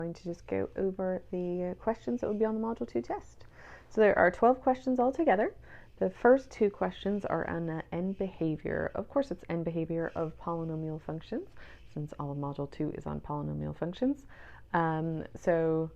going to just go over the questions that would be on the Module 2 test. So there are 12 questions altogether. The first 2 questions are on the end behavior. Of course, it's end behavior of polynomial functions, since all of Module 2 is on polynomial functions. So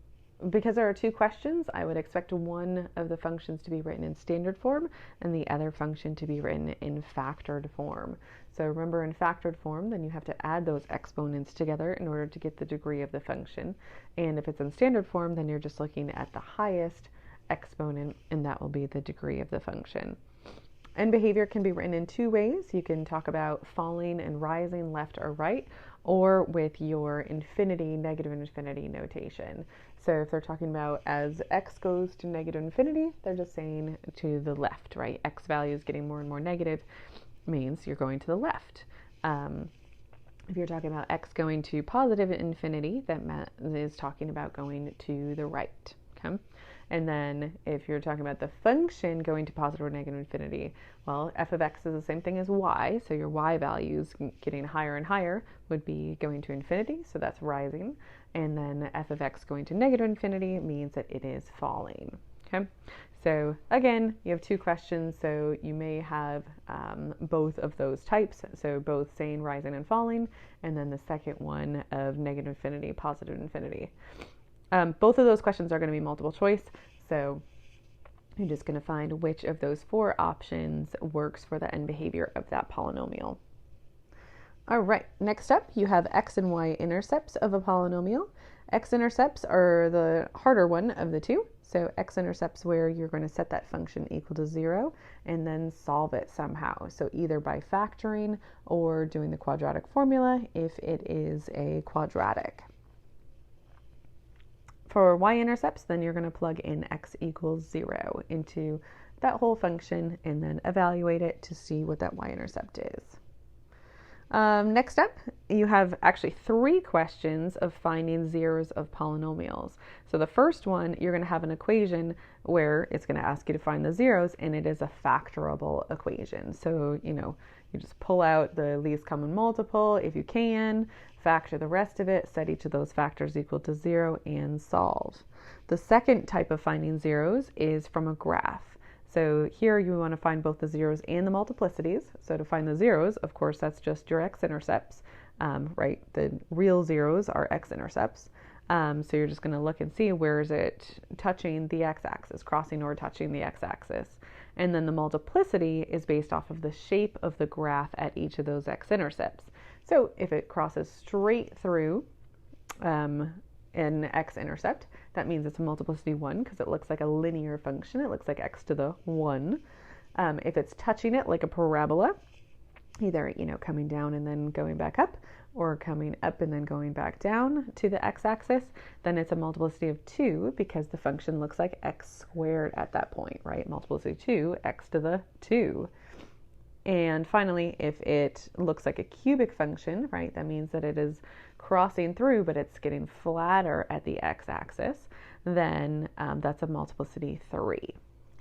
because there are 2 questions, I would expect one of the functions to be written in standard form and the other function to be written in factored form. So remember, in factored form, then you have to add those exponents together in order to get the degree of the function. And if it's in standard form, then you're just looking at the highest exponent, and that will be the degree of the function. End behavior can be written in 2 ways. You can talk about falling and rising left or right, or with your infinity, negative infinity notation. So if they're talking about as x goes to negative infinity, they're just saying to the left, right? X value is getting more and more negative, means you're going to the left. If you're talking about x going to positive infinity, that is talking about going to the right. Okay? And then if you're talking about the function going to positive or negative infinity, well, f of x is the same thing as y, so your y values getting higher and higher would be going to infinity, so that's rising. And then f of x going to negative infinity means that it is falling. Okay? So again, you have 2 questions, so you may have both of those types, so both saying rising and falling, and then the second one of negative infinity, positive infinity. Both of those questions are going to be multiple choice, so you're just going to find which of those 4 options works for the end behavior of that polynomial. All right, next up, you have x and y intercepts of a polynomial. X-intercepts are the harder one of the 2. So x-intercepts where you're going to set that function equal to 0 and then solve it somehow. So either by factoring or doing the quadratic formula if it is a quadratic. For y-intercepts, then you're going to plug in x equals 0 into that whole function and then evaluate it to see what that y-intercept is. Next up, you have actually 3 questions of finding zeros of polynomials. So the first one, you're going to have an equation where it's going to ask you to find the zeros, and it is a factorable equation. So, you just pull out the least common multiple if you can, factor the rest of it, set each of those factors equal to 0, and solve. The second type of finding zeros is from a graph. So here you want to find both the zeros and the multiplicities. So to find the zeros, of course, that's just your x-intercepts, right? The real zeros are x-intercepts. So you're just going to look and see where is it touching the x-axis, crossing or touching the x-axis. And then the multiplicity is based off of the shape of the graph at each of those x-intercepts. So if it crosses straight through an x-intercept, that means it's a multiplicity 1 because it looks like a linear function. It looks like x to the 1. If it's touching it like a parabola, either coming down and then going back up, or coming up and then going back down to the x-axis, then it's a multiplicity of 2 because the function looks like x squared at that point, right? Multiplicity 2, x to the 2. And finally, if it looks like a cubic function, right, that means that it is crossing through, but it's getting flatter at the x-axis, then that's a multiplicity 3.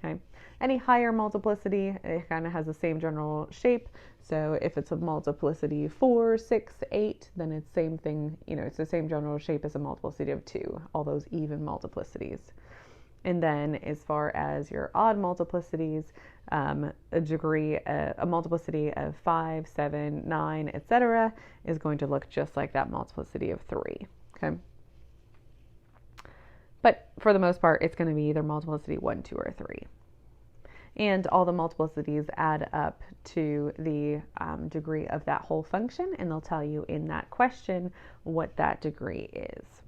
Okay. Any higher multiplicity, it kind of has the same general shape. So if it's a multiplicity 4, 6, 8, then it's same thing, it's the same general shape as a multiplicity of 2, all those even multiplicities. And then as far as your odd multiplicities, a multiplicity of 5, 7, 9, etc. is going to look just like that multiplicity of 3. Okay. But for the most part, it's going to be either multiplicity 1, 2, or 3. And all the multiplicities add up to the degree of that whole function, and they'll tell you in that question what that degree is.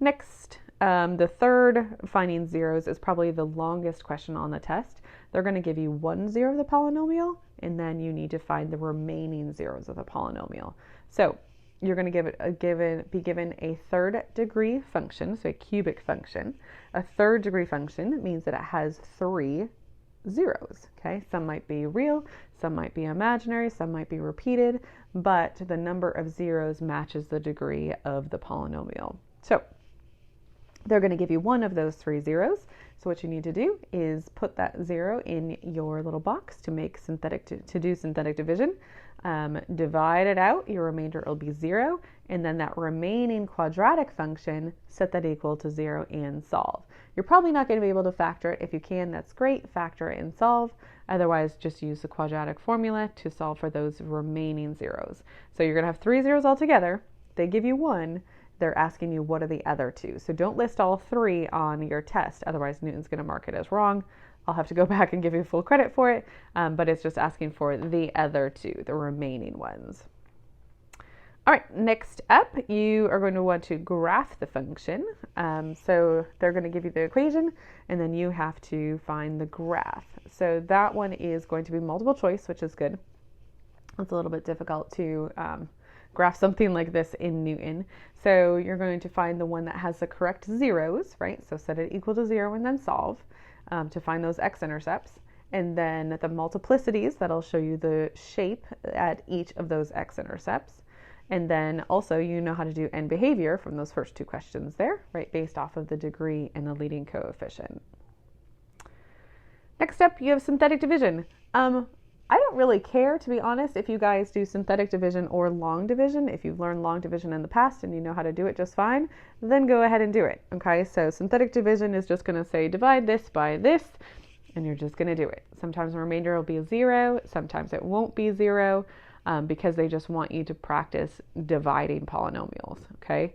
Next, the third finding zeros is probably the longest question on the test. They're going to give you 1 zero of the polynomial, and then you need to find the remaining zeros of the polynomial. So you're going to be given a third degree function, so a cubic function. A third degree function means that it has 3 zeros. Okay, some might be real, some might be imaginary, some might be repeated, but the number of zeros matches the degree of the polynomial. So They're going to give you one of those 3 zeros. So what you need to do is put that 0 in your little box to make to do synthetic division. Divide it out, your remainder will be 0, and then that remaining quadratic function, set that equal to 0 and solve. You're probably not going to be able to factor it. If you can, that's great, factor it and solve. Otherwise, just use the quadratic formula to solve for those remaining zeros. So you're going to have 3 zeros altogether. They give you 1. They're asking you what are the other 2. So don't list all 3 on your test. Otherwise, Newton's going to mark it as wrong. I'll have to go back and give you full credit for it, but it's just asking for the other 2, the remaining ones. All right, next up, you are going to want to graph the function. So they're going to give you the equation, and then you have to find the graph. So that one is going to be multiple choice, which is good. It's a little bit difficult to graph something like this in Newton. So you're going to find the one that has the correct zeros, right? So set it equal to 0 and then solve to find those x-intercepts. And then the multiplicities, that'll show you the shape at each of those x-intercepts. And then also you know how to do end behavior from those first 2 questions there, right, based off of the degree and the leading coefficient. Next up, you have synthetic division. I don't really care, to be honest, if you guys do synthetic division or long division. If you've learned long division in the past and you know how to do it just fine, then go ahead and do it, okay? So synthetic division is just going to say divide this by this, and you're just going to do it. Sometimes the remainder will be 0, sometimes it won't be 0, because they just want you to practice dividing polynomials, okay?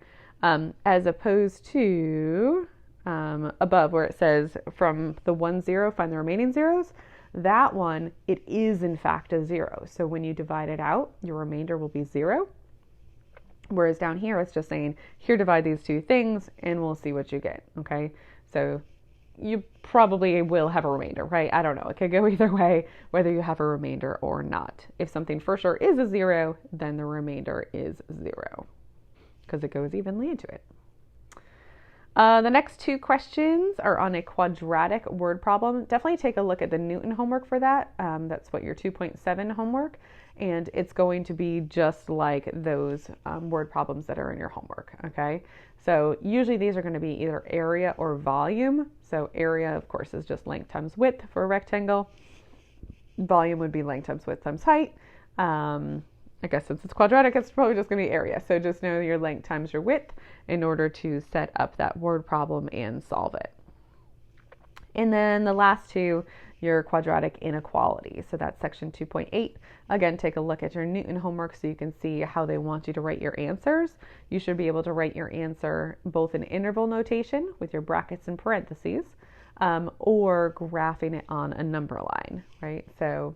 As opposed to above where it says from the 1 0 find the remaining zeros. That one, it is in fact a 0. So when you divide it out, your remainder will be 0. Whereas down here, it's just saying, here, divide these 2 things, and we'll see what you get, okay? So you probably will have a remainder, right? I don't know. It could go either way, whether you have a remainder or not. If something for sure is a 0, then the remainder is 0, because it goes evenly into it. The next 2 questions are on a quadratic word problem. Definitely take a look at the Newton homework for that. That's what your 2.7 homework, and it's going to be just like those word problems that are in your homework, okay? So usually these are going to be either area or volume. So area, of course, is just length times width for a rectangle. Volume would be length times width times height. I guess since it's quadratic, it's probably just going to be area. So just know your length times your width in order to set up that word problem and solve it. And then the last 2, your quadratic inequality. So that's section 2.8. Again, take a look at your Newton homework so you can see how they want you to write your answers. You should be able to write your answer both in interval notation with your brackets and parentheses, or graphing it on a number line, right? So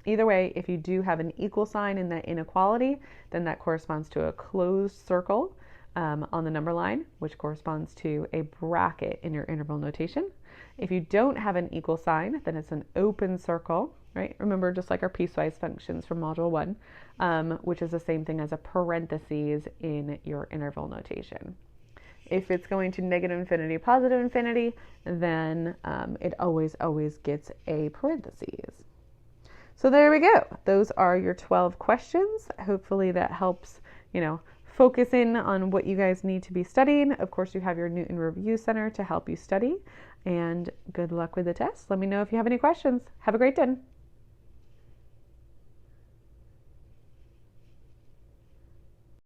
either way, if you do have an equal sign in that inequality, then that corresponds to a closed circle on the number line, which corresponds to a bracket in your interval notation. If you don't have an equal sign, then it's an open circle, right? Remember, just like our piecewise functions from Module 1, which is the same thing as a parentheses in your interval notation. If it's going to negative infinity, positive infinity, then it always gets a parentheses. So there we go. Those are your 12 questions. Hopefully that helps, focus in on what you guys need to be studying. Of course, you have your Newton Review Center to help you study. And good luck with the test. Let me know if you have any questions. Have a great day.